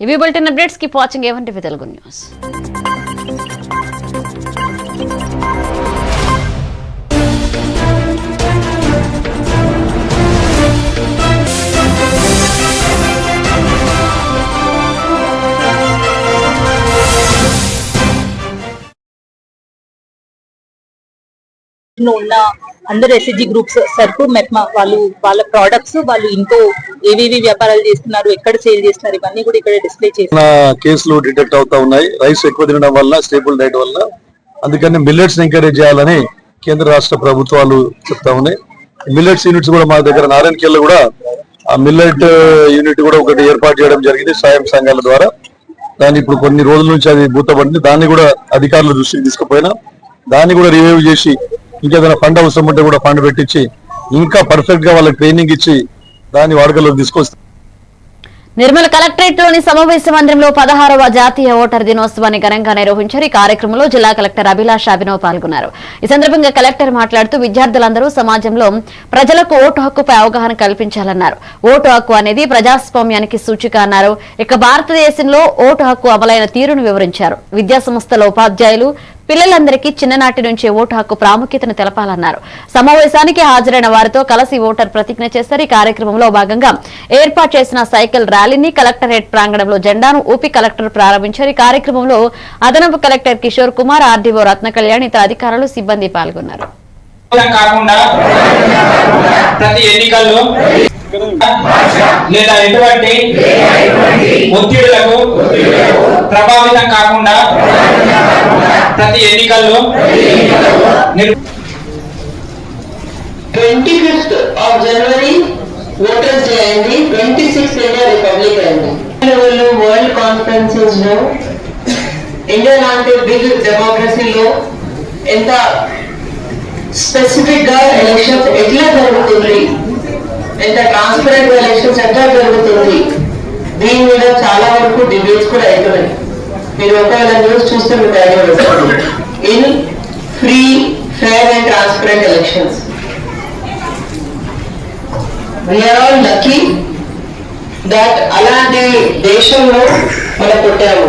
ఇవి bulletin updates. Keep watching A1 TV Telugu news. ఉన్న అందరు ఎస్ఎస్జి గ్రూప్స్ సర్పు మెప్మా వాళ్ళు వాళ్ళ ప్రొడక్ట్స్ వాళ్ళు ఇంట్లో ఏవేవి వ్యాపారాలు చేస్తున్నారు, ఎక్కడ సేల్ చేస్తున్నారు, ఇవన్నీ కూడా ఇక్కడ డిస్ప్లే చేస్తున్నారు. కేసులు డిటెక్ట్ అవుతా ఉన్నాయి రైస్ ఎక్కువ తినడం వల్ల, స్టేబుల్ డైట్ వల్ల. అందుకని మిల్లెట్స్ ఎంకరేజ్ చేయాలని కేంద్ర రాష్ట్ర ప్రభుత్వాలు చెప్తా ఉన్నాయి. మిల్లెట్స్ యూనిట్స్ కూడా మా దగ్గర నారాయణఖేల్లో కూడా ఆ మిల్లెట్ యూనిట్ కూడా ఒకటి ఏర్పాటు చేయడం జరిగింది స్వయం సంఘాల ద్వారా. దాన్ని ఇప్పుడు కొన్ని రోజుల నుంచి అది భూతపడింది. దాన్ని కూడా అధికారుల దృష్టికి తీసుకుపోయినా దాన్ని కూడా రివ్యూ చేసి ఇంకేదైనా ఫండ్ అవసరం ఉంటే కూడా ఫండ్ పెట్టించి ఇంకా పర్ఫెక్ట్ గా వాళ్ళకి ట్రైనింగ్ ఇచ్చి దాన్ని వాడుకలోకి తీసుకొస్తారు. నిర్మల్ కలెక్టరేట్ లోని సమావేశ మందిరంలో 16వ జాతీయ ఓటర్ దినోత్సవాన్ని ఘనంగా నిర్వహించారు. ఈ కార్యక్రమంలో జిల్లా కలెక్టర్ అభిలాష్ అభినవ్ పాల్గొన్నారు. ఈ సందర్భంగా కలెక్టర్ మాట్లాడుతూ విద్యార్థులందరూ సమాజంలో ప్రజలకు ఓటు హక్కుపై అవగాహన కల్పించాలన్నారు. ఓటు హక్కు అనేది ప్రజాస్వామ్యానికి సూచిక అన్నారు. ఇక భారతదేశంలో ఓటు హక్కు అమలైన తీరును వివరించారు. విద్యా సంస్థల ఉపాధ్యాయులు పిల్లలందరికీ చిన్ననాటి నుంచే ఓటు హక్కు ప్రాముఖ్యతను తెలపాలన్నారు. సమావేశానికి హాజరైన వారితో కలిసి ఓటర్ ప్రతిజ్ఞ చేస్తారు. ఈ కార్యక్రమంలో భాగంగా ఏర్పాటు చేసిన సైకిల్ ర్యాలీని కలెక్టరేట్ ప్రాంగణంలో జెండాను ఊపి కలెక్టర్ ప్రారంభించారు. ఈ కార్యక్రమంలో అదనపు కలెక్టర్ కిషోర్ కుమార్, ఆర్డీఓ రత్న కళ్యాణ్, ఇతర అధికారులు, సిబ్బంది పాల్గొన్నారు. ప్రతి ఎన్నికల్లో లేదా ఎటువంటి ఒత్తిడులకు ప్రభావితం కాకుండా ప్రతి ఎన్నికల్లో 25th of January Voters Day అయింది, 26th India Republic అయింది. వరల్డ్ కాన్ఫరెన్సెస్ లో ఇండియా లాంటి బిగ్ డెమోక్రసీలో ఎంత స్పెసిఫిక్ గా ఎలక్షన్స్ ఎట్లా జరుగుతుంది, ఎంత ట్రాన్స్పరెంట్ ఎలక్షన్స్ ఎట్లా జరుగుతుంది, దీని మీద చాలా వరకు డిబేట్స్ కూడా అవుతున్నాయి. మీరు ఒకవేళ న్యూస్ చూస్తే మీకు ఐడియా వస్తుంది. In free, fair and transparent elections we are all lucky that అలాంటి దేశంలో మనం పుట్టాము.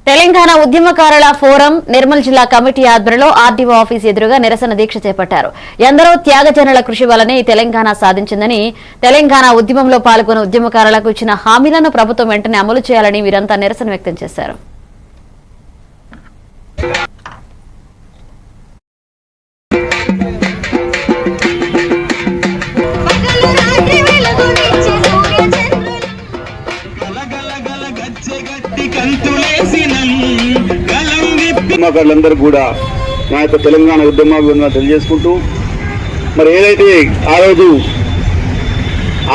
తెలంగాణ ఉద్యమకారుల ఫోరం నిర్మల్ జిల్లా కమిటీ ఆధ్వర్యంలో ఆర్డీఓ ఆఫీస్ ఎదురుగా నిరసన దీక్ష చేపట్టారు. ఎందరో త్యాగజనుల కృషి వల్లనే ఈ తెలంగాణ సాధించిందని, తెలంగాణ ఉద్యమంలో పాల్గొన్న ఉద్యమకారులకు ఇచ్చిన హామీలను ప్రభుత్వం వెంటనే అమలు చేయాలని వీరంతా నిరసన వ్యక్తం చేశారు. ఉద్యమకారులందరూ కూడా నా యొక్క తెలంగాణ ఉద్యమ తెలియజేసుకుంటూ, మరి ఏదైతే ఆ రోజు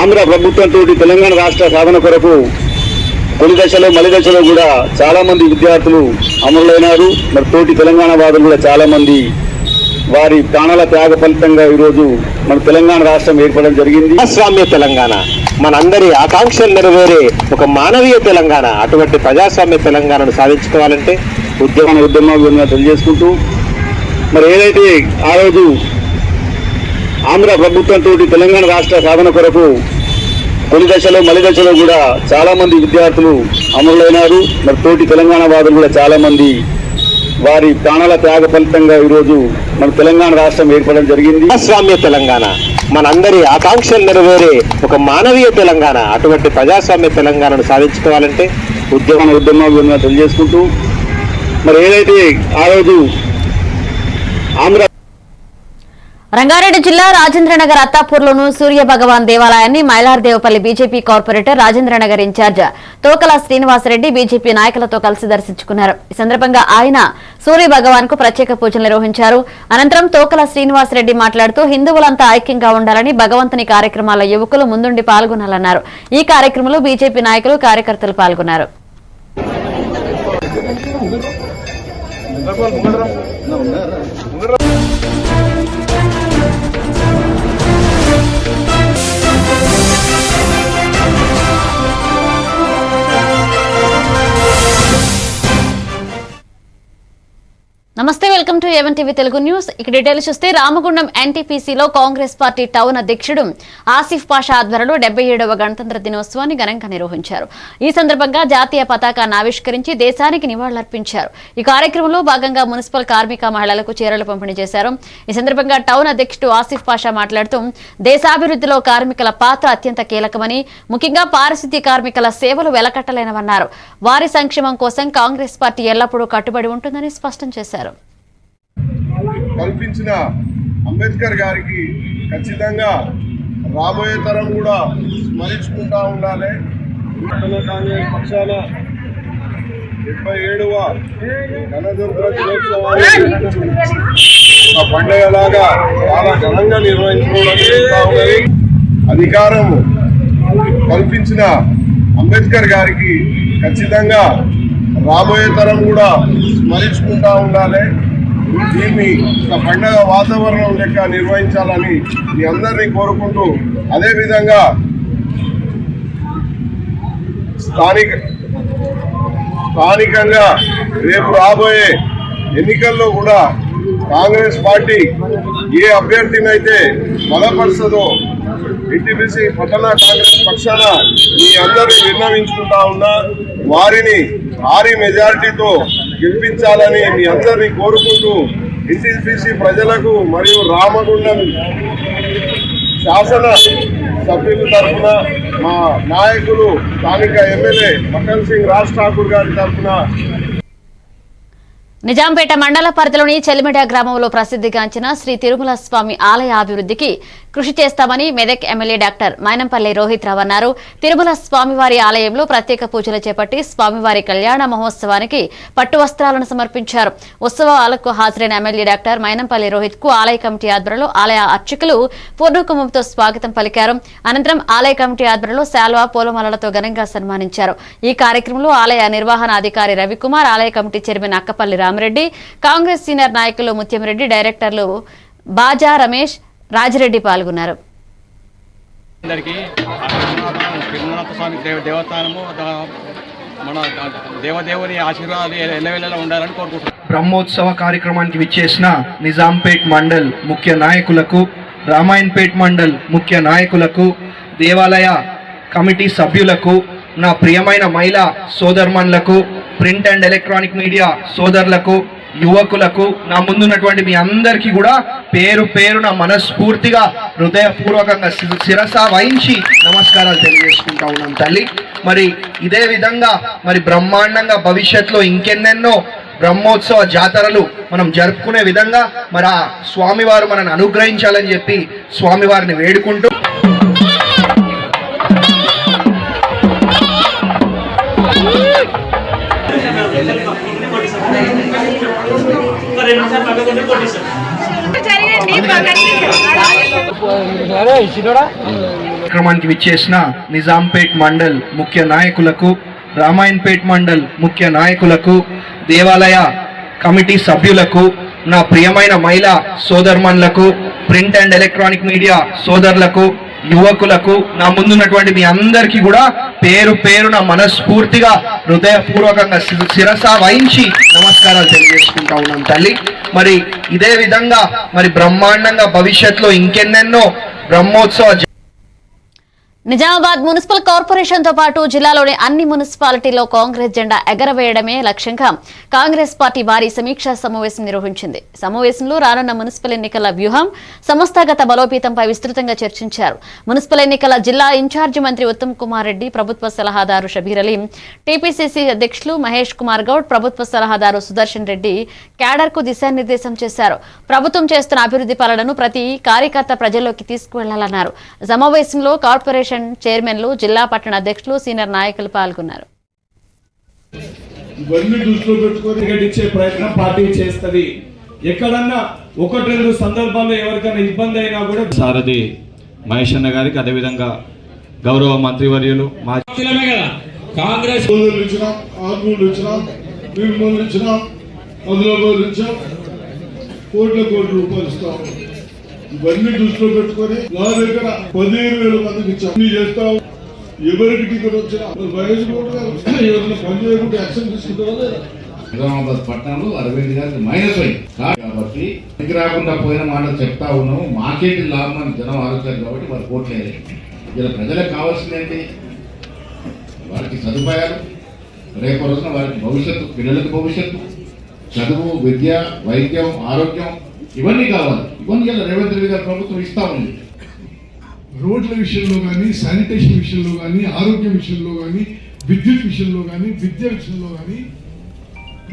ఆంధ్ర ప్రభుత్వంతో తెలంగాణ రాష్ట్ర సాధన కొరకు తొలి దశలో మలి దశలో కూడా చాలా మంది విద్యార్థులు అమరులైనారు. మరి తోటి తెలంగాణ వాదులు కూడా చాలా మంది వారి ప్రాణాల త్యాగ ఫలితంగా ఈరోజు మన తెలంగాణ రాష్ట్రం ఏర్పడడం జరిగింది. ప్రజాస్వామ్య తెలంగాణ, మనందరి ఆకాంక్షలు నెరవేరే ఒక మానవీయ తెలంగాణ. అటువంటి ప్రజాస్వామ్య తెలంగాణను సాధించుకోవాలంటే ఉద్యమ తెలియజేసుకుంటూ, మరి ఏదైతే ఆ రోజు ఆంధ్ర ప్రభుత్వంతో తెలంగాణ రాష్ట్ర సాధన కొరకు తొలి దశలో మలి దశలో కూడా చాలా మంది విద్యార్థులు అమరులైనారు. మరి తోటి తెలంగాణ వాదులు కూడా చాలా మంది వారి ప్రాణాల త్యాగ ఫలితంగా ఈరోజు మన తెలంగాణ రాష్ట్రం ఏర్పడడం జరిగింది. ప్రజాస్వామ్య తెలంగాణ, మనందరి ఆకాంక్షలు నెరవేరే ఒక మానవీయ తెలంగాణ. అటువంటి ప్రజాస్వామ్య తెలంగాణను సాధించుకోవాలంటే ఉద్యమ తెలియజేసుకుంటూ, మరి ఏదైతే ఆ రోజు ఆంధ్ర రంగారెడ్డి జిల్లా రాజేంద్రనగర్ అత్తాపూర్లోను సూర్య భగవాన్ దేవాలయాన్ని Mailardevpally BJP corporator Rajendranagar incharge Tokala Srinivasa Reddy BJP నాయకులతో కలిసి దర్శించుకున్నారు. ఈ సందర్భంగా ఆయన సూర్య భగవాన్ కు ప్రత్యేక పూజలు నిర్వహించారు. అనంతరం తోకల శ్రీనివాసరెడ్డి మాట్లాడుతూ హిందువులంతా ఐక్యంగా ఉండాలని, భగవంతుని కార్యక్రమాల్లో యువకులు ముందుండి పాల్గొనాలన్నారు. ఈ కార్యక్రమంలో బీజేపీ నాయకులు, కార్యకర్తలు పాల్గొన్నారు. నమస్తే, welcome to MNTV Telugu news. ఇక డీటెయిల్స్ చూస్తే రామగుండం NTPCలో కాంగ్రెస్ పార్టీ టౌన్ అధ్యక్షుడు ఆసిఫ్ పాషా ఆధ్వర్యంలో 77వ గణతంత్ర దినోత్సవాన్ని ఘనంగా నిర్వహించారు. ఈ సందర్భంగా జాతీయ పతాకాన్ని ఆవిష్కరించి దేశానికి నివాళులర్పించారు. ఈ కార్యక్రమంలో భాగంగా మున్సిపల్ కార్మిక మహిళలకు చీరలు పంపిణీ చేశారు. ఈ సందర్భంగా టౌన్ అధ్యక్షుడు ఆసిఫ్ పాషా మాట్లాడుతూ దేశాభివృద్ధిలో కార్మికుల పాత్ర అత్యంత కీలకమని, ముఖ్యంగా పారిశుద్ధ్య కార్మికుల సేవలు వెలకట్టలేనవన్నారు. వారి సంక్షేమం కోసం కాంగ్రెస్ పార్టీ ఎల్లప్పుడూ కట్టుబడి ఉంటుందని స్పష్టం చేశారు. కల్పించిన అంబేద్కర్ గారికి ఖచ్చితంగా రాబోయే తరం కూడా స్మరించుకుంటా ఉండాలి. కాంగ్రెస్ పక్షాన 77వ గణతంత్ర దినోత్సవాన్ని ఒక పండుగలాగా చాలా ఘనంగా నిర్వహించుకోవడం జరుగుతూ ఉన్నది. అధికారం కల్పించిన అంబేద్కర్ గారికి ఖచ్చితంగా రాబోయే తరం కూడా స్మరించుకుంటా ఉండాలి. దీన్ని ఒక పండగ వాతావరణం లెక్క నిర్వహించాలని మీ అందరినీ కోరుకుంటూ, అదేవిధంగా స్థానికంగా రేపు రాబోయే ఎన్నికల్లో కూడా కాంగ్రెస్ పార్టీ ఏ అభ్యర్థినైతే బలపరుస్తుందో NTPC పట్టణ కాంగ్రెస్ పక్షాన మీ అందరూ విన్నవించుకుంటా ఉన్నా వారిని భారీ మెజారిటీతో గెలిపించాలని మీ అందరినీ కోరుకుంటూ NTPC ప్రజలకు మరియు రామగుండం శాసన సభ్యుల తరఫున మా నాయకులు స్థానిక ఎమ్మెల్యే మక్కన్ సింగ్ రాజ్ ఠాకూర్ గారి తరఫున నిజాంపేట మండల పరిధిలోని చెలిమెడ గ్రామంలో ప్రసిద్ధిగాంచిన శ్రీ తిరుమల స్వామి ఆలయ అభివృద్ధికి కృషి చేస్తామని మెదక్ ఎమ్మెల్యే డాక్టర్ మైనంపల్లి రోహిత్ రావు అన్నారు. తిరుమల స్వామివారి ఆలయంలో ప్రత్యేక పూజలు చేపట్టి స్వామివారి కళ్యాణ మహోత్సవానికి పట్టు వస్త్రాలను సమర్పించారు. ఉత్సవాలకు హాజరైన ఎమ్మెల్యే డాక్టర్ మైనంపల్లి రోహిత్ కు ఆలయ కమిటీ ఆధ్వర్యంలో ఆలయ అర్చకులు పూర్ణకుంభంతో స్వాగతం పలికారు. అనంతరం ఆలయ కమిటీ ఆధ్వర్యంలో శాల్వా పూలమాలలతో ఘనంగా సన్మానించారు. ఈ కార్యక్రమంలో ఆలయ నిర్వహణ అధికారి రవికుమార్, ఆలయ committee chairman Akkapalli Rama Reddy, Congress senior నాయకులు ముత్యంరెడ్డి, డైరెక్టర్లు బాజా రమేష్, రాజిరెడ్డి పాల్గొన్నారు. తిరుమల స్వామి దేవస్థానము మన దేవదేవుని ఆశీర్వాదాలు ఎల్లవేళలా ఉండాలని కోరుకుంటున్నాం. బ్రహ్మోత్సవ కార్యక్రమానికి విచ్చేసిన నిజాంపేట్ మండల్ ముఖ్య నాయకులకు, రామాయణపేట్ మండల్ ముఖ్య నాయకులకు, దేవాలయ కమిటీ సభ్యులకు, నా ప్రియమైన మహిళా సోదర్మన్లకు, ప్రింట్ అండ్ ఎలక్ట్రానిక్ మీడియా సోదరులకు, యువకులకు, నా ముందున్నటువంటి మీ అందరికీ కూడా పేరు పేరున మనస్ఫూర్తిగా హృదయపూర్వకంగా శిరస వహించి నమస్కారాలు తెలియజేసుకుంటా ఉన్నాం తల్లి. మరి ఇదే విధంగా మరి బ్రహ్మాండంగా భవిష్యత్తులో ఇంకెన్నెన్నో బ్రహ్మోత్సవ జాతరలు మనం జరుపుకునే విధంగా మరి ఆ స్వామివారు మనల్ని అనుగ్రహించాలని చెప్పి స్వామివారిని వేడుకుంటూ కార్యక్రమానికి విచ్చేసిన నిజాంపేట్ మండల్ ముఖ్య నాయకులకు, రామాయణపేట్ మండల్ ముఖ్య నాయకులకు, దేవాలయ కమిటీ సభ్యులకు, నా ప్రియమైన మహిళా సోదర్మన్లకు, ప్రింట్ అండ్ ఎలక్ట్రానిక్ మీడియా సోదరులకు, యువకులకు, నా ముందున్నటువంటి మీ అందరికీ కూడా పేరు పేరున మనస్ఫూర్తిగా హృదయపూర్వకంగా శిరస వహించి నమస్కారాలు తెలియజేసుకుంటా ఉన్నాం తల్లి. మరి ఇదే విధంగా మరి బ్రహ్మాండంగా భవిష్యత్తులో ఇంకెన్నెన్నో బ్రహ్మోత్సవ నిజామాబాద్ మున్సిపల్ కార్పొరేషన్ తో పాటు జిల్లాలోని అన్ని మున్సిపాలిటీల్లో కాంగ్రెస్ జెండా ఎగరవేయడమే లక్ష్యంగా కాంగ్రెస్ పార్టీ భారీ సమీక్షా సమావేశం నిర్వహించింది. సమావేశంలో రానున్న మున్సిపల్ ఎన్నికల వ్యూహం, సంస్థాగత బలోపేతంపై విస్తృతంగా చర్చించారు. మున్సిపల్ ఎన్నికల జిల్లా ఇన్ఛార్జి మంత్రి ఉత్తమ్ కుమార్ రెడ్డి, ప్రభుత్వ సలహాదారు షబీర్ అలీ, టీపీసీసీ అధ్యక్షులు మహేష్ కుమార్ గౌడ్, ప్రభుత్వ సలహాదారు సుదర్శన్ రెడ్డి క్యాడర్ కు దిశానిర్దేశం చేశారు. ప్రభుత్వం చేస్తున్న అభివృద్ధి పాలనను ప్రతి కార్యకర్త ప్రజల్లోకి తీసుకువెళ్లాలన్నారు. సమావేశంలో కార్పొరేషన్ చైర్మన్లు, జిల్లా పట్టణ అధ్యక్షులు, సీనియర్ నాయకులు పాల్గొన్నారు. ఇవన్నీ దృష్టిలో పెట్టుకొని ఇచ్చే ప్రయత్నం పార్టీ చేస్తుంది. ఎక్కడన్నా ఒకటి రెండు సందర్భాల్లో ఎవరికైనా ఇబ్బంది అయినా కూడా సారథి మహేష్ అన్న గారికి, అదేవిధంగా గౌరవ మంత్రివర్యులు కాంగ్రెస్ కోట్ల రూపాయలు ఇస్తాం. ఇవన్నీ దృష్టిలో పెట్టుకొని నా దగ్గర 15,000 మందికి ఇచ్చాం. చేస్తాం. ఎవరికి టికెట్ వచ్చినా వయసు కూడా ఎవరైనా పని చేయకుండా యాక్షన్ తీసుకుంటారా లేదా? నిజామాబాద్ పట్టణంలో అరవింద్ గారికి మైనస్ అయింది కాబట్టి ఇంటికి రాకుండా పోయిన మాటలు చెప్తా ఉన్నాము. మాకేంటి లాభం అని జనం ఆలోచించారు కాబట్టి వారు కోట్లేదు. ఇలా ప్రజలకు కావాల్సిందేంటి? వారికి సదుపాయాలు, రేపు రోజున వారికి భవిష్యత్తు, పిల్లలకు భవిష్యత్తు, చదువు, విద్య, వైద్యం, ఆరోగ్యం ఇవన్నీ కావాలి. ఇవన్నీ ఇలా రేవంత్ రెడ్డి గారి ప్రభుత్వం ఇస్తా ఉంది. రోడ్ల విషయంలో కానీ, శానిటేషన్ విషయంలో కానీ, ఆరోగ్యం విషయంలో కానీ, విద్యుత్ విషయంలో కానీ, విద్య విషయంలో కానీ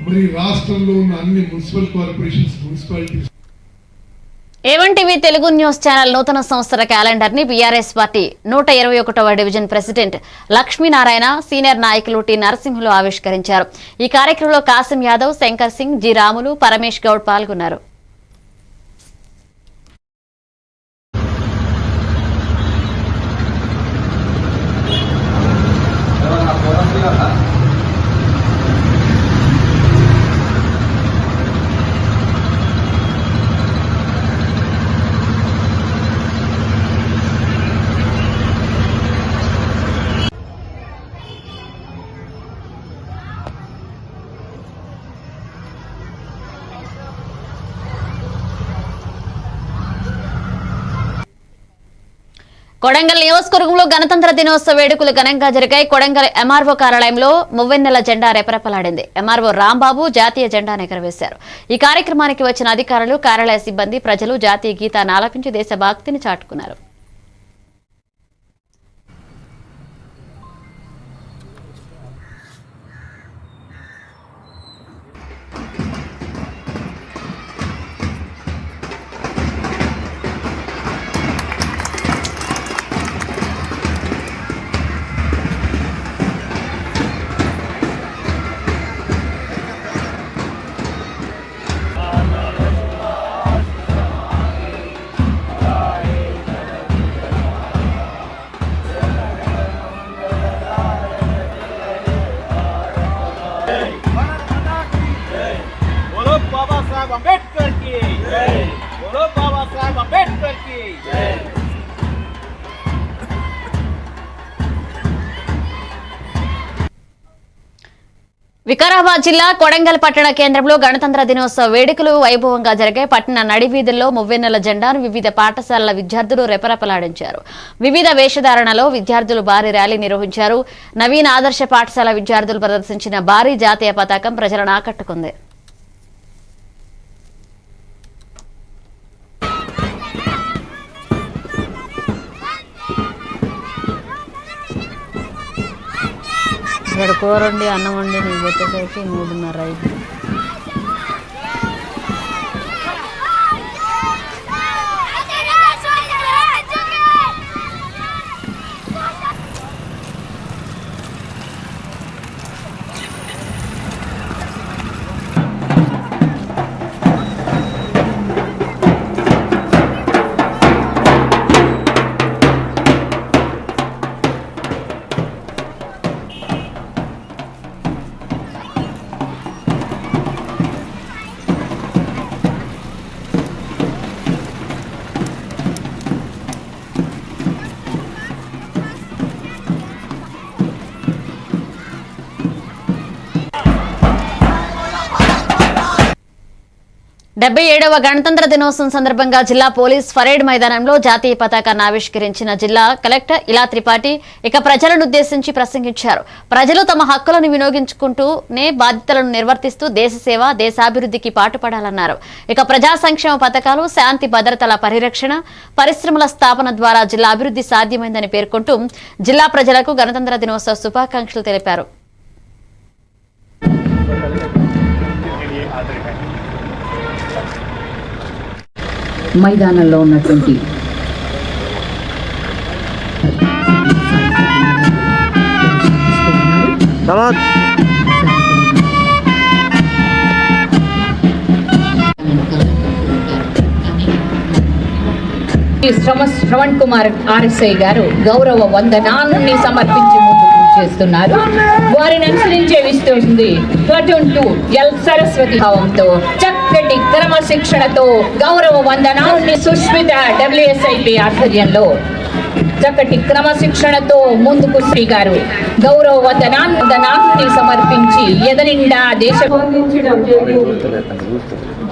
మరి రాష్ట్రంలో ఉన్న అన్ని municipal corporations, municipalities. A one TV Telugu news channel నూతన సంవత్సర క్యాలెండర్ ని బీఆర్ఎస్ పార్టీ 121వ డివిజన్ ప్రెసిడెంట్ లక్ష్మీనారాయణ, సీనియర్ నాయకులు టి నరసింహులు ఆవిష్కరించారు. ఈ కార్యక్రమంలో కాసిం యాదవ్, శంకర్ సింగ్, జి రాములు, పరమేష్ గౌడ్ పాల్గొన్నారు. కొడంగల్ నియోజకవర్గంలో గణతంత్ర దినోత్సవ వేడుకలు ఘనంగా జరిగాయి. కొడంగల్ ఎంఆర్ఓ కార్యాలయంలో మువ్వెన్నెల జెండా రెపరెపలాడింది. ఎంఆర్ఓ రాంబాబు జాతీయ జెండాను ఎగరవేశారు. ఈ కార్యక్రమానికి వచ్చిన అధికారులు, కార్యాలయ సిబ్బంది, ప్రజలు జాతీయ గీతాన్ని ఆలపించి దేశభక్తిని చాటుకున్నారు. వికారాబాద్ జిల్లా కొడంగల్ పట్టణ కేంద్రంలో గణతంత్ర దినోత్సవ వేడుకలు వైభవంగా జరిగాయి. పట్టణ నడివీధుల్లో మువ్వెన్నెల జెండాను వివిధ పాఠశాలల విద్యార్థులు రెపరెపలాడించారు. వివిధ వేషధారణలో విద్యార్థులు భారీ ర్యాలీ నిర్వహించారు. నవీన ఆదర్శ పాఠశాల విద్యార్థులు ప్రదర్శించిన భారీ జాతీయ పతాకం ప్రజలను ఆకట్టుకుంది. ఇక్కడ కూర వండి అన్నం వండి నీకు పెట్టేసరికి 3:30 అయింది. డెబ్బై 77వ గణతంత్ర దినోత్సవం సందర్భంగా జిల్లా పోలీస్ పరేడ్ మైదానంలో జాతీయ పతాకాన్ని ఆవిష్కరించిన జిల్లా కలెక్టర్ ఇలా త్రిపాఠి ఇక ప్రజలను ఉద్దేశించి ప్రసంగించారు. ప్రజలు తమ హక్కులను వినియోగించుకుంటూనే బాధ్యతలను నిర్వర్తిస్తూ దేశ సేవ, దేశాభివృద్ధికి పాటుపడాలన్నారు. ఇక ప్రజా సంక్షేమ పథకాలు, శాంతి భద్రతల పరిరక్షణ, పరిశ్రమల స్థాపన ద్వారా జిల్లా అభివృద్ధి సాధ్యమైందని పేర్కొంటూ జిల్లా ప్రజలకు గణతంత్ర దినోత్సవ శుభాకాంక్షలు తెలిపారు. మైదానంలో ఉన్నటువంటి శ్రవణ్ కుమార్ ఆర్ఎస్ఐ గారు గౌరవ వందనాన్ని సమర్పించి ముందుకు చేస్తున్నారు. వారిని అనుసరించే విస్తుంది ప్లటూన్ 2 ఎల్ సరస్వతి భావంతో చక్కటి క్రమశిక్షణతో గౌరవ వందనాన్ని సుష్మిత WSIP ఆధ్వర్యంలో చక్కటి క్రమశిక్షణతో ముందుకు శ్రీగారు గౌరవ వందనాన్ని సమర్పించి ఎదనిండా దేశం అందించడం జరిగింది.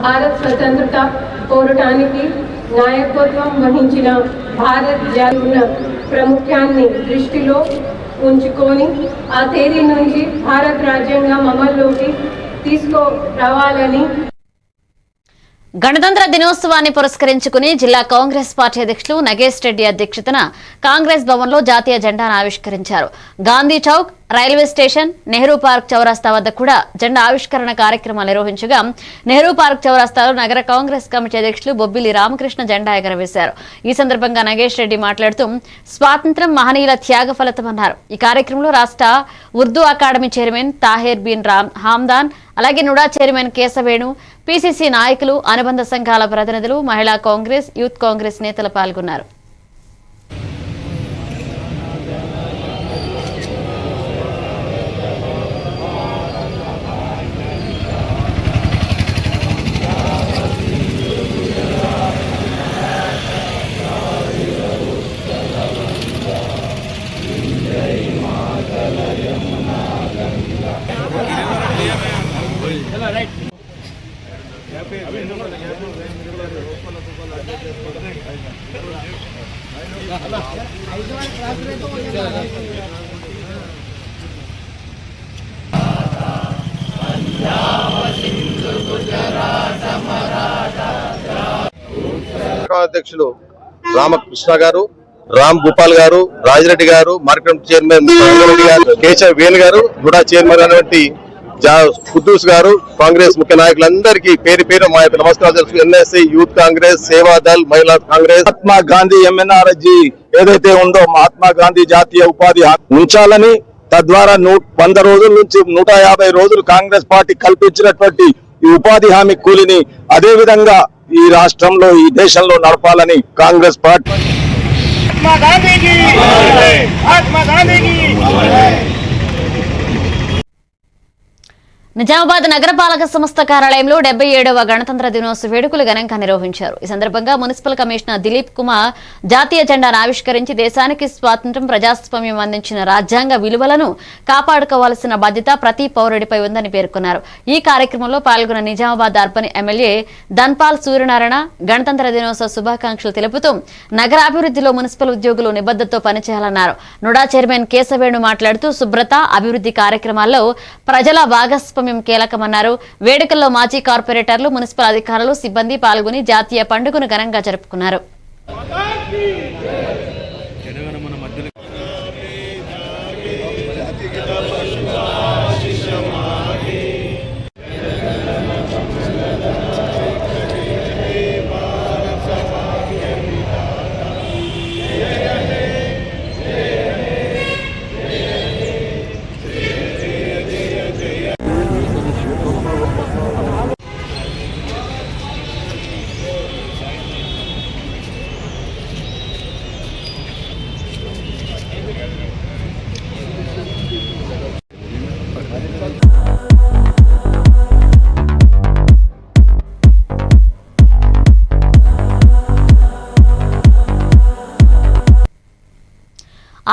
భారత్ స్వతంత్రత పోరాటానికి నాయకత్వం వహించిన భారత్ జాతీయ ప్రాముఖ్యాన్ని దృష్టిలో ఉంచుకొని ఆ తేదీ నుంచి భారత రాజ్యాంగం అమల్లోకి తీసుకురావాలని గణతంత్ర దినోత్సవాన్ని పురస్కరించుకుని జిల్లా కాంగ్రెస్ పార్టీ అధ్యక్షులు నగేష్ రెడ్డి అధ్యక్షతన కాంగ్రెస్ భవన్లో జాతీయ జెండాను ఆవిష్కరించారు. Gandhi Chowk, railway station, Nehru park చౌరస్తా వద్ద కూడా జెండా ఆవిష్కరణ కార్యక్రమాలు నిర్వహించగా నెహ్రూ పార్క్ చౌరస్తాలో నగర కాంగ్రెస్ కమిటీ అధ్యక్షులు బొబ్బిలి రామకృష్ణ జెండా ఎగరవేశారు. ఈ సందర్భంగా నగేష్ రెడ్డి మాట్లాడుతూ స్వాతంత్ర్యం మహనీయుల త్యాగ ఫలితమన్నారు. ఈ కార్యక్రమంలో రాష్ట్ర ఉర్దూ అకాడమీ చైర్మన్ తాహేర్ బిన్ హామ్దాన్, అలాగే నుడా చైర్మన్ కేశవేణు, పీసీసీ నాయకులు, అనుబంధ సంఘాల ప్రతినిధులు, మహిళా కాంగ్రెస్, యూత్ కాంగ్రెస్ నేతలు పాల్గొన్నారు. అధ్యక్షులు రామకృష్ణ గారు, రామ్ గోపాల్ గారు, రాజిరెడ్డి గారు, మార్కెట్ చైర్మన్ రెడ్డి గారు, కేశవ్ వేణు గారు, కూడా చైర్మన్ అయినటువంటి కుద్దూస్ గారు, కాంగ్రెస్ ముఖ్య నాయకులందరికీ పేరు పేరు మా యొక్క నమస్కారాలు తెలుసు. ఎన్ఎస్ఐ, యూత్ కాంగ్రెస్, సేవాదల్, మహిళా కాంగ్రెస్, మహాత్మా గాంధీ ఎంఎన్ఆర్జీ ఏదైతే ఉందో మహాత్మా గాంధీ జాతీయ ఉపాధి ఉంచాలని, తద్వారా 100 రోజుల నుంచి 150 రోజులు కాంగ్రెస్ పార్టీ కల్పించినటువంటి ఈ ఉపాధి హామీ కూలిని అదే విధంగా ఈ రాష్ట్రంలో, ఈ దేశంలో నడపాలని కాంగ్రెస్ పార్టీ నిజామాబాద్ నగరపాలక సంస్థ కార్యాలయంలో 77వ గణతంత్ర దినోత్సవ వేడుకలు ఘనంగా నిర్వహించారు. ఈ సందర్భంగా మున్సిపల్ కమిషనర్ దిలీప్ కుమార్ జాతీయ జెండాను ఆవిష్కరించి దేశానికి స్వాతంత్ర్యం, ప్రజాస్వామ్యం అందించిన రాజ్యాంగ విలువలను కాపాడుకోవాల్సిన బాధ్యత ప్రతి పౌరుడిపై ఉందని పేర్కొన్నారు. ఈ కార్యక్రమంలో పాల్గొన్న నిజామాబాద్ అర్బన్ ఎమ్మెల్యే ధన్పాల్ సూర్యనారాయణ గణతంత్ర దినోత్సవ శుభాకాంక్షలు తెలుపుతూ నగరాభివృద్ధిలో మున్సిపల్ ఉద్యోగులు నిబద్ధతతో పనిచేయాలన్నారు. నుడా చైర్మన్ కేశవేణు మాట్లాడుతూ శుభ్రత, అభివృద్ధి కార్యక్రమాల్లో ప్రజల భాగస్వామ్యం కీలకమన్నారు. వేడుకల్లో మాజీ కార్పొరేటర్లు, మున్సిపల్ అధికారులు, సిబ్బంది పాల్గొని జాతీయ పండుగను ఘనంగా జరుపుకున్నారు.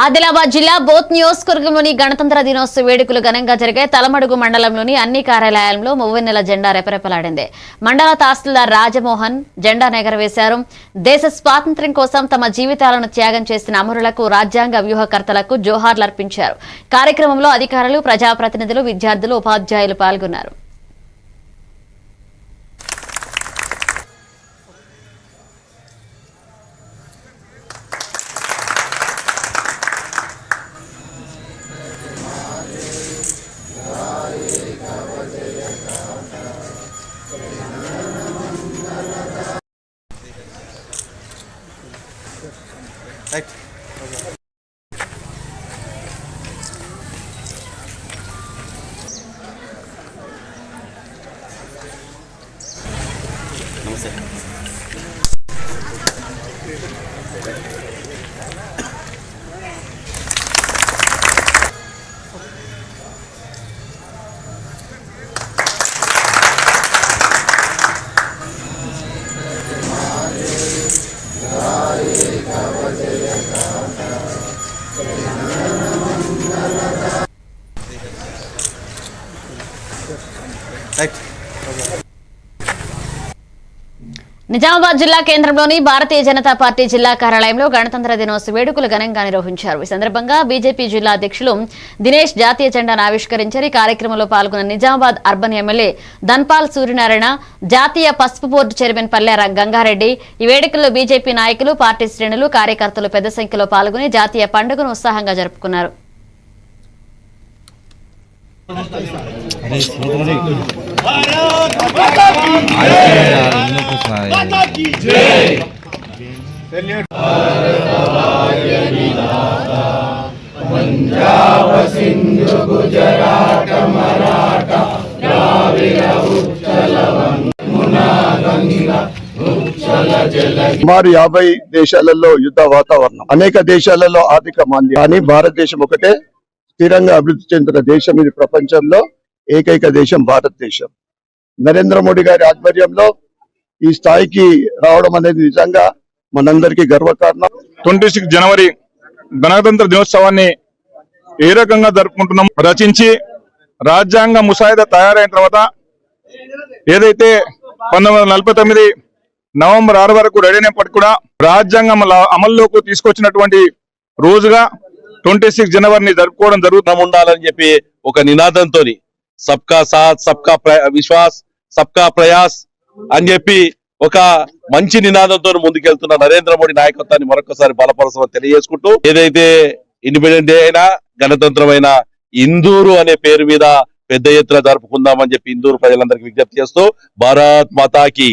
ఆదిలాబాద్ జిల్లా బోత్ నియోజకవర్గంలోని గణతంత్ర దినోత్సవ వేడుకలు ఘనంగా జరిగాయి. తలమడుగు మండలంలోని అన్ని కార్యాలయాల్లో మువ్వెన్నెల జెండా రెపరెపలాడింది. మండల తహసీల్దార్ రాజమోహన్ జెండా ఎగరవేశారు. దేశ స్వాతంత్ర్యం కోసం తమ జీవితాలను త్యాగం చేసిన అమరులకు, రాజ్యాంగ వ్యూహకర్తలకు జోహార్లర్పించారు. కార్యక్రమంలో అధికారులు, ప్రజాప్రతినిధులు, విద్యార్థులు, ఉపాధ్యాయులు పాల్గొన్నారు. నిజామాబాద్ జిల్లా కేంద్రంలోని భారతీయ జనతా పార్టీ జిల్లా కార్యాలయంలో గణతంత్ర దినోత్సవ వేడుకలు ఘనంగా నిర్వహించారు. ఈ సందర్భంగా బీజేపీ జిల్లా అధ్యక్షులు దినేష్ జాతీయ జెండాను ఆవిష్కరించారు. ఈ కార్యక్రమంలో పాల్గొన్న నిజామాబాద్ అర్బన్ ఎమ్మెల్యే ధన్పాల్ సూర్యనారాయణ, జాతీయ పసుపు బోర్డు చైర్మన్ పల్లె గంగారెడ్డి. ఈ వేడుకల్లో బీజేపీ నాయకులు, పార్టీ శ్రేణులు, కార్యకర్తలు పెద్ద సంఖ్యలో పాల్గొని జాతీయ పండుగను ఉత్సాహంగా జరుపుకున్నారు. సుమారు 50 దేశాలలో యుద్ధ వాతావరణం, అనేక దేశాలలో ఆర్థిక మాంద్యం, కానీ భారతదేశం ఒకటే స్థిరంగా అభివృద్ధి చెందిన దేశం. ఇది ప్రపంచంలో ఏకైక దేశం భారతదేశం. నరేంద్ర మోడీ గారి ఆధ్వర్యంలో ఈ స్థాయికి రావడం అనేది నిజంగా మనందరికీ గర్వకారణం. 26 జనవరి గణతంత్ర దినోత్సవాన్ని ఏ రకంగా జరుపుకుంటున్నాం, రచించి రాజ్యాంగ ముసాయిదా తయారైన తర్వాత ఏదైతే 1949 నవంబర్ 6 వరకు రెడీ అయినప్పటికీ కూడా రాజ్యాంగం అమల్లోకి తీసుకొచ్చినటువంటి రోజుగా 26 జనవరిని జరుపుకోవడం జరుగుతూ ఉండాలని చెప్పి ఒక నినాదంతో సబ్కా సాత్, సబ్కా విశ్వాస్, సబ్కా ప్రయాస్ అని చెప్పి ఒక మంచి నినాదంతో ముందుకెళ్తున్న నరేంద్ర మోడీ నాయకత్వాన్ని మరొకసారి బలపరచమని తెలియజేసుకుంటూ, ఏదైతే ఇండిపెండెంట్ డే అయినా గణతంత్రమైన ఇందూరు అనే పేరు మీద పెద్ద ఎత్తున జరుపుకుందామని చెప్పి ఇందూరు ప్రజలందరికీ విజ్ఞప్తి చేస్తూ భారత్ మాతాకి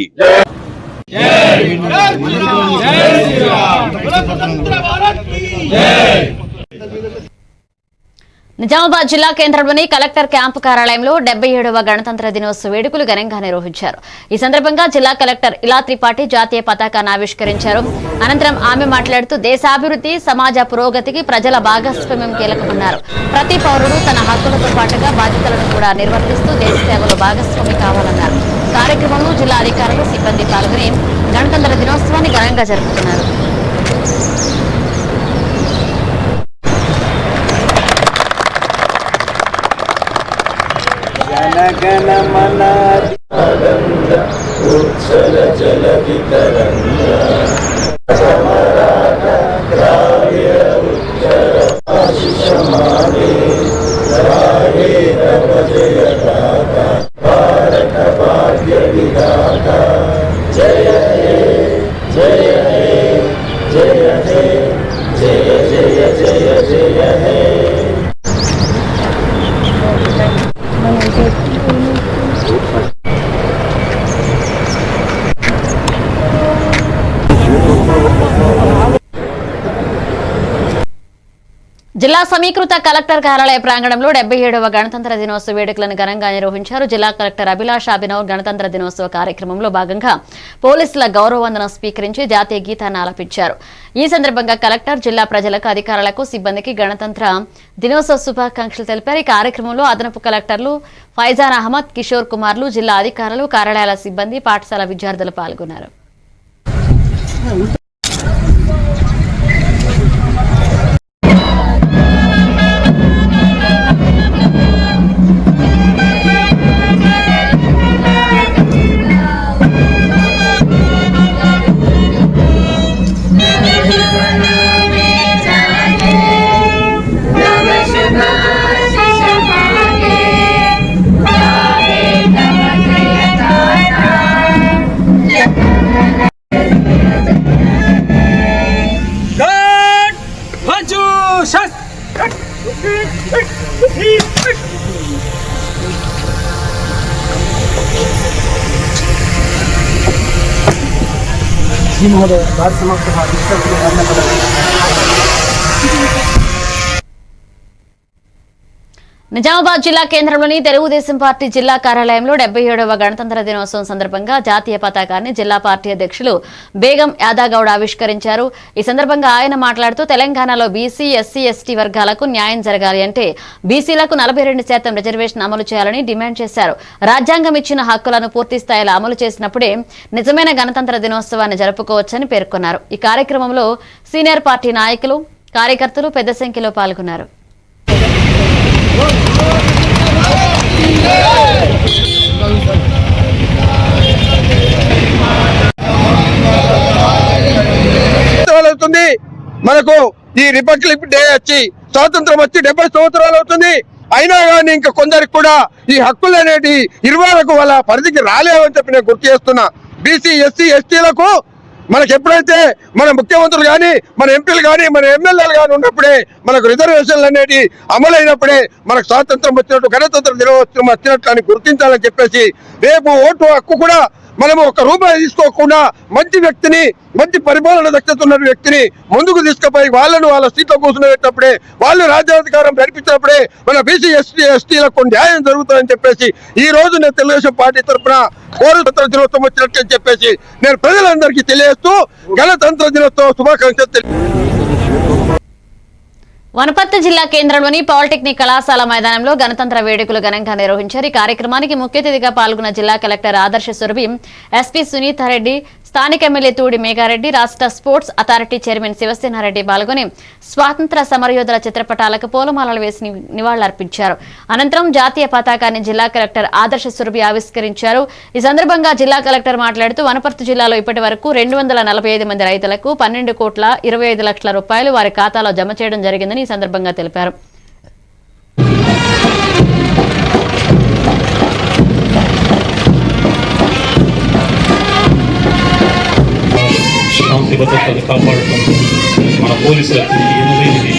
నిజామాబాద్ జిల్లా కేంద్రంలోని కలెక్టర్ క్యాంపు కార్యాలయంలో 77వ గణతంత్ర దినోత్సవ వేడుకలు ఘనంగా నిర్వహించారు. ఈ సందర్భంగా జిల్లా కలెక్టర్ ఇలా త్రిపాఠి జాతీయ పతాకాన్ని ఆవిష్కరించారు. అనంతరం ఆమె మాట్లాడుతూ దేశాభివృద్ధి, సమాజ పురోగతికి ప్రజల భాగస్వామ్యం కీలకమన్నారు. ప్రతి పౌరుడు తన హక్కులతో పాటుగా బాధ్యతలను కూడా నిర్వర్తిస్తూ దేశ సేవలో భాగస్వామి కావాలన్నారు. కార్యక్రమంలో జిల్లా అధికారులు, సిబ్బంది పాల్గొని గణతంత్ర దినోత్సవాన్ని ఘనంగా జరుపుతున్నారు. జిల్లా సమీకృత కలెక్టర్ కార్యాలయ ప్రాంగణంలో 77వ గణతంత్ర దినోత్సవ వేడుకలను ఘనంగా నిర్వహించారు. జిల్లా కలెక్టర్ అభిలాష్ అభినవ్ గణతంత్ర దినోత్సవ కార్యక్రమంలో భాగంగా పోలీసుల గౌరవ వందనం స్వీకరించి జాతీయ గీతాన్ని ఆలపించారు. ఈ సందర్భంగా కలెక్టర్ జిల్లా ప్రజలకు, అధికారులకు, సిబ్బందికి గణతంత్ర దినోత్సవ శుభాకాంక్షలు తెలిపారు. ఈ కార్యక్రమంలో అదనపు కలెక్టర్లు ఫైజాన్ అహ్మద్, కిషోర్ కుమార్లు, జిల్లా అధికారులు, కార్యాలయాల సిబ్బంది, పాఠశాల విద్యార్థులు పాల్గొన్నారు. నిజామాబాద్ జిల్లా కేంద్రంలోని తెలుగుదేశం పార్టీ జిల్లా కార్యాలయంలో 77వ గణతంత్ర దినోత్సవం సందర్భంగా జాతీయ పతాకాన్ని జిల్లా పార్టీ అధ్యక్షులు బేగం యాదాగౌడ్ ఆవిష్కరించారు. ఈ సందర్భంగా ఆయన మాట్లాడుతూ తెలంగాణలో బీసీ, ఎస్సీ, ఎస్టీ వర్గాలకు న్యాయం జరగాలి అంటే బీసీలకు 42% రిజర్వేషన్ అమలు చేయాలని డిమాండ్ చేశారు. రాజ్యాంగం ఇచ్చిన హక్కులను పూర్తి స్థాయిలో అమలు చేసినప్పుడే నిజమైన గణతంత్ర దినోత్సవాన్ని జరుపుకోవచ్చని పేర్కొన్నారు. ఈ కార్యక్రమంలో సీనియర్ పార్టీ నాయకులు, కార్యకర్తలు పెద్ద సంఖ్యలో పాల్గొన్నారు. మనకు ఈ రిపబ్లిక్ డే వచ్చి స్వాతంత్రం వచ్చి 70 సంవత్సరాలు అవుతుంది. అయినా కానీ ఇంకా కొందరికి కూడా ఈ హక్కులు అనేటి ఇరువాలకు వాళ్ళ పరిధికి రాలేవని చెప్పి నేను గుర్తు చేస్తున్నా. బీసీ ఎస్సీ ఎస్టీలకు మనకు ఎప్పుడైతే మన ముఖ్యమంత్రులు కానీ మన ఎంపీలు కానీ మన ఎమ్మెల్యేలు కానీ ఉన్నప్పుడే మనకు రిజర్వేషన్లు అనేటి అమలైనప్పుడే మనకు స్వాతంత్రం వచ్చినట్టు గణతంత్ర దినోత్సవం వచ్చినట్లు అని గుర్తించాలని చెప్పేసి రేపు ఓటు హక్కు కూడా మనము 1 రూపాయి తీసుకోకుండా మంచి వ్యక్తిని మంచి పరిపాలన దక్షత ఉన్న వ్యక్తిని ముందుకు తీసుకుపోయి వాళ్ళను వాళ్ళ సీట్లో కూర్చునేటప్పుడే వాళ్ళు రాజ్యాధికారం నడిపించినప్పుడే మన బీసీ ఎస్టీలకు న్యాయం జరుగుతుందని చెప్పేసి ఈ రోజు నేను తెలుగుదేశం పార్టీ తరఫున గణతంత్ర దినోత్సవం వచ్చినట్టు అని చెప్పేసి నేను ప్రజలందరికీ తెలియజేస్తూ గణతంత్ర దినోత్సవ శుభాకాంక్షలు. వనపర్తి జిల్లా కేంద్రంలోని పాలిటెక్నిక్ కళాశాల మైదానంలో గణతంత్ర వేడుకలు ఘనంగా నిర్వహించారు. ఈ కార్యక్రమానికి ముఖ్య అతిథిగా పాల్గొన్న జిల్లా కలెక్టర్ ఆదర్శ సురభి, ఎస్పీ సునీతారెడ్డి, స్థానిక ఎమ్మెల్యే తూడి మేఘారెడ్డి, రాష్ట్ర స్పోర్ట్స్ అథారిటీ చైర్మన్ శివసేనారెడ్డి పాల్గొని స్వాతంత్ర సమరయోధుల చిత్రపటాలకు పూలమాలలు వేసి నివాళులర్పించారు. అనంతరం జాతీయ పతాకాన్ని జిల్లా కలెక్టర్ ఆదర్శ సురభి ఆవిష్కరించారు. ఈ సందర్భంగా జిల్లా కలెక్టర్ మాట్లాడుతూ వనపర్తి జిల్లాలో ఇప్పటి వరకు 245 మంది రైతులకు 12,25,00,000 రూపాయలు వారి ఖాతాలో జమ చేయడం జరిగిందని ఈ సందర్భంగా తెలిపారు. శాంతి భద్రతలు కాపాడటం మన పోలీసులకు ఎన్నలేనిది.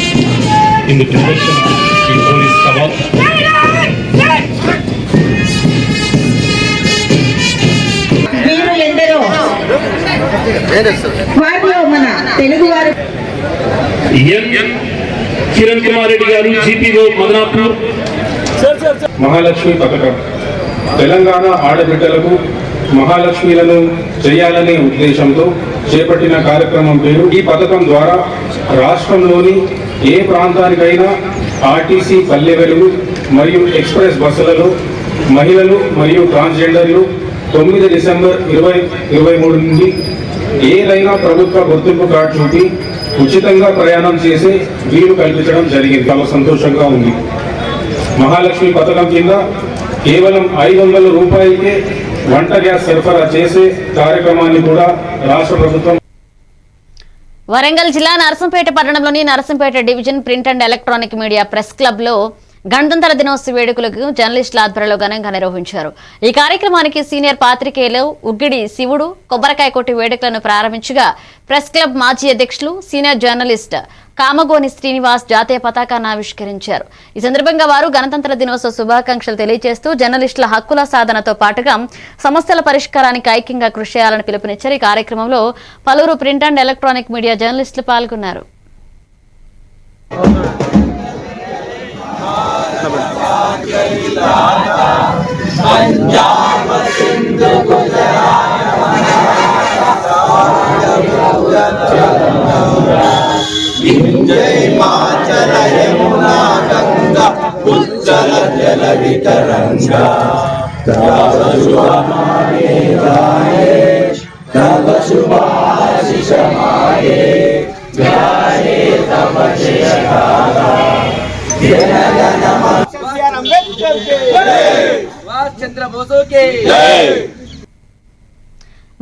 ఇందుకు నిదర్శనం ఈ పోలీస్ సభ. కిరణ్ కుమార్ రెడ్డి గారు, జీపీఓ మదనాపూర్. మహాలక్ష్మి పథకం తెలంగాణ ఆడబిడ్డలకు మహాలక్ష్మిలను చేయాలనే ఉద్దేశంతో చేపట్టిన కార్యక్రమం పేరు. ఈ పథకం ద్వారా రాష్ట్రంలోని ఏ ప్రాంతానికైనా ఆర్టీసీ పల్లె వెలుగు మరియు ఎక్స్ప్రెస్ బస్సులలో మహిళలు మరియు ట్రాన్స్జెండర్లు 9 డిసెంబర్ 2023 నుండి ఏదైనా ప్రభుత్వ గుర్తింపు కార్డు చూపి ఉచితంగా ప్రయాణం చేసే వీలు కల్పించడం జరిగింది. చాలా సంతోషంగా ఉంది. మహాలక్ష్మి పథకం కింద కేవలం 500 రూపాయలకే వంట గ్యాస్ సరఫరా చేసే కార్యక్రమాన్ని కూడా రాష్ట్ర ప్రభుత్వం. వరంగల్ జిల్లా నరసంపేట పట్టణంలోని Narsampet division print and electronic media press club లో గణతంత్ర దినోత్సవ వేడుకలకు జర్నలిస్టుల ఆధ్వర్యంలో ఘనంగా నిర్వహించారు. ఈ కార్యక్రమానికి సీనియర్ పాత్రికేయులు ఉగ్గిడి శివుడు కొబ్బరికాయ కొట్టి వేడుకలను ప్రారంభించగా ప్రెస్ క్లబ్ మాజీ అధ్యక్షులు సీనియర్ జర్నలిస్ట్ కామగోని శ్రీనివాస్ జాతీయ పతాకాన్ని ఆవిష్కరించారు. ఈ సందర్భంగా వారు గణతంత్ర దినోత్సవ శుభాకాంక్షలు తెలియజేస్తూ జర్నలిస్టుల హక్కుల సాధనతో పాటుగా సమస్యల పరిష్కారానికి ఐక్యంగా కృషి చేయాలని పిలుపునిచ్చారు. ఈ కార్యక్రమంలో పలువురు ప్రింట్ అండ్ ఎలక్ట్రానిక్ మీడియా జర్నలిస్టులు పాల్గొన్నారు.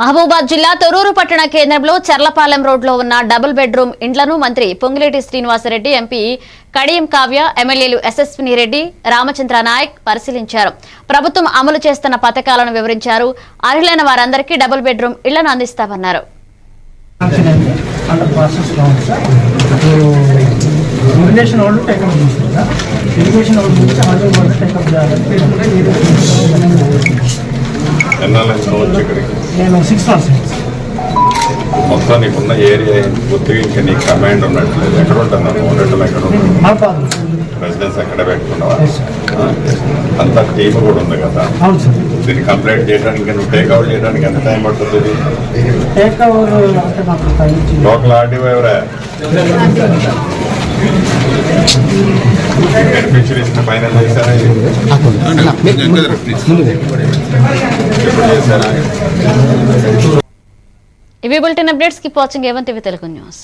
మహబూబాద్ జిల్లా తొర్రూరు పట్టణ కేంద్రంలో చర్లపాలెం రోడ్లో ఉన్న డబుల్ బెడ్రూమ్ ఇండ్లను మంత్రి పొంగిలేటి శ్రీనివాసరెడ్డి, ఎంపీ కడియం కావ్య, ఎమ్మెల్యేలు ఎస్ఎస్విని రెడ్డి, రామచంద్ర నాయక్ పరిశీలించారు. ప్రభుత్వం అమలు చేస్తున్న పథకాలను వివరించారు. అర్హులైన వారందరికీ డబుల్ బెడ్రూమ్ ఇళ్లను అందిస్తామన్నారు. నేను 6 months మొత్తం నీకున్న ఏరియా పూర్తిగా ఇంకా నీకు కమాండ్ ఉన్నట్లేదు. ఎక్కడ ఉంటున్నాను? ఉండటం ఎక్కడ ఉంటుంది? రెసిడెన్స్ ఎక్కడ పెట్టుకున్నావా? అంత టీమ్ కూడా ఉంది కదా. దీన్ని కంప్లైంట్ చేయడానికి నువ్వు టేక్అవుట్ చేయడానికి ఎంత టైం పడుతుంది? లోకల్ ఆర్డీఓ ఎవరా? బెనిఫిషరీస్ ఫైనల్ చేశారా? ఎప్పుడు చేశారా? ఇవి bulletin updates. Keep watching A1 TV Telugu news.